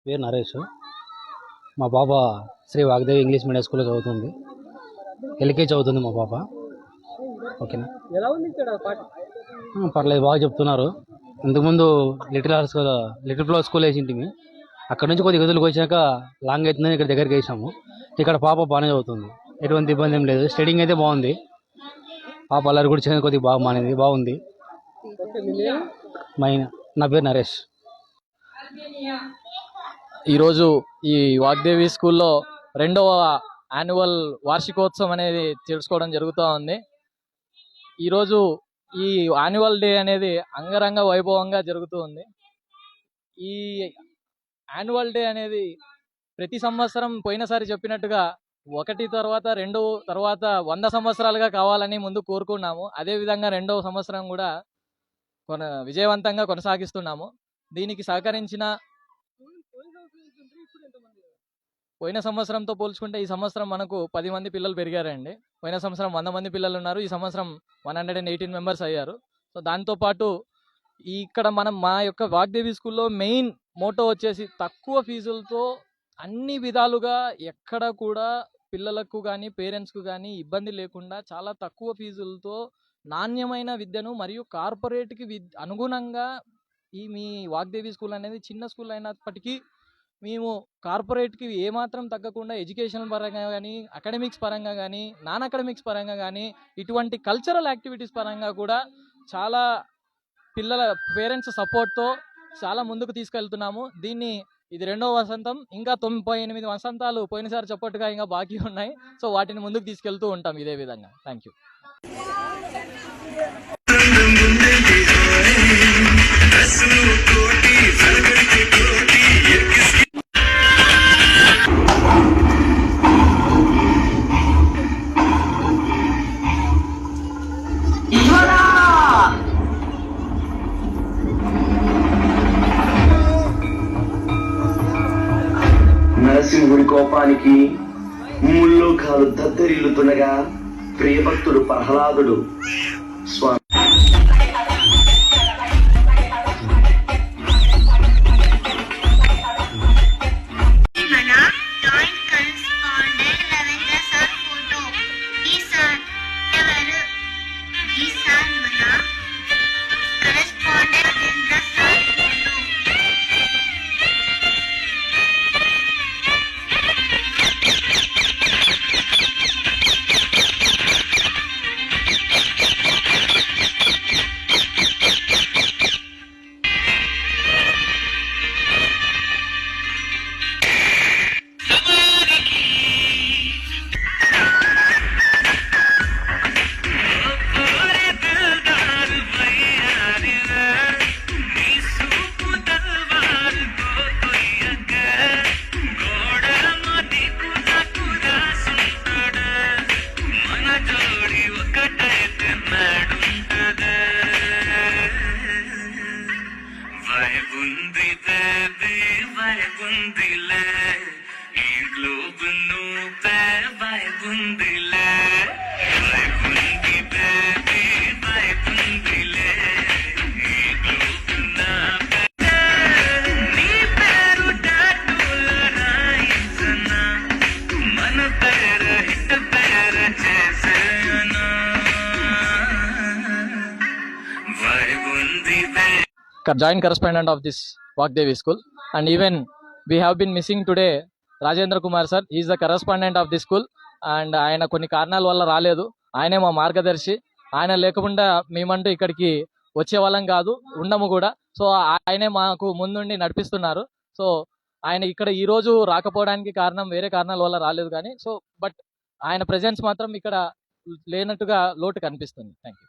పేరు నరేష్. మా పాప శ్రీ వాగ్దేవి ఇంగ్లీష్ మీడియం స్కూల్లో చదువుతుంది. ఎల్కేజీ చదువుతుంది మా పాప. ఓకేనా, ఎలా ఉంది ఇక్కడ పాట? పర్లేదు, బాగా చెప్తున్నారు. ఇంతకుముందు లిటిల్ ఫ్లవర్ స్కూల్ వేసింటిమి. అక్కడ నుంచి కొద్దిగా గదులకు వచ్చాక లాంగ్ అవుతుందని ఇక్కడ దగ్గరికి వేసాము. ఇక్కడ పాప బాగానే చదువుతుంది, ఎటువంటి ఇబ్బంది ఏం లేదు. స్టడీంగ్ అయితే బాగుంది. పాప అల్లరి కూడా చేయడానికి కొద్దిగా బాగా మానేది, బాగుంది. నా పేరు నరేష్. ఈరోజు ఈ వాగ్దేవి స్కూల్లో 2వ యాన్యువల్ వార్షికోత్సవం అనేది తెలుసుకోవడం జరుగుతూ ఉంది. ఈరోజు ఈ యాన్యువల్ డే అనేది అంగరంగ వైభవంగా జరుగుతూ ఉంది. ఈ యాన్యువల్ డే అనేది ప్రతి సంవత్సరం పోయినసారి చెప్పినట్టుగా 1 తర్వాత 2 తర్వాత 100 సంవత్సరాలుగా కావాలని ముందు కోరుకున్నాము. అదేవిధంగా 2వ సంవత్సరం కూడా విజయవంతంగా కొనసాగిస్తున్నాము. దీనికి సహకరించిన పోయిన సంవత్సరంతో పోల్చుకుంటే ఈ సంవత్సరం మనకు 10 మంది పిల్లలు పెరిగారండి. పోయిన సంవత్సరం 100 మంది పిల్లలు ఉన్నారు, ఈ సంవత్సరం 118 మెంబర్స్ అయ్యారు. సో దాంతోపాటు ఇక్కడ మా యొక్క వాగ్దేవి స్కూల్లో మెయిన్ మోటో వచ్చేసి తక్కువ ఫీజులతో అన్ని విధాలుగా ఎక్కడ కూడా పిల్లలకు కానీ పేరెంట్స్కు కానీ ఇబ్బంది లేకుండా చాలా తక్కువ ఫీజులతో నాణ్యమైన విద్యను మరియు కార్పొరేట్కి అనుగుణంగా మీ వాగ్దేవి స్కూల్ అనేది చిన్న స్కూల్ అయినప్పటికీ మేము కార్పొరేట్కి ఏమాత్రం తగ్గకుండా ఎడ్యుకేషన్ పరంగా కానీ, అకాడమిక్స్ పరంగా కానీ, నాన్ అకాడమిక్స్ పరంగా కానీ, ఇటువంటి కల్చరల్ యాక్టివిటీస్ పరంగా కూడా చాలా పిల్లల పేరెంట్స్ సపోర్ట్తో చాలా ముందుకు తీసుకెళ్తున్నాము. ఇది 2వ వసంతం. ఇంకా 98 వసంతాలు పోయినసారి చెప్పట్టుగా ఇంకా బాకీ ఉన్నాయి. సో వాటిని ముందుకు తీసుకెళ్తూ ఉంటాం ఇదే విధంగా. Thank you. నరసింహుడి కోపానికి ముల్లోకాలు దద్దరిల్లుతుండగా ప్రియభక్తుడు ప్రహ్లాదుడు స్వామి joint correspondent of this Vagdevi school, and even we have been missing today Rajendra Kumar sir. He is the correspondent of this school, and ఆయన కొన్ని కారణాల వల్ల రాలేదు. ఆయనే మా మార్గదర్శి. ఆయన లేకుండా మేమంటూ ఇక్కడికి వచ్చే వాళ్ళం కాదు, ఉండము కూడా. సో ఆయనే మాకు ముందుండి నడిపిస్తున్నారు. సో ఆయన ఇక్కడ ఈ రోజు రాకపోవడానికి కారణం వేరే కారణాల వల్ల రాలేదు కానీ, సో బట్ ఆయన ప్రెజెన్స్ మాత్రం ఇక్కడ లేనట్టుగా లోటు కనిపిస్తుంది. Thank you.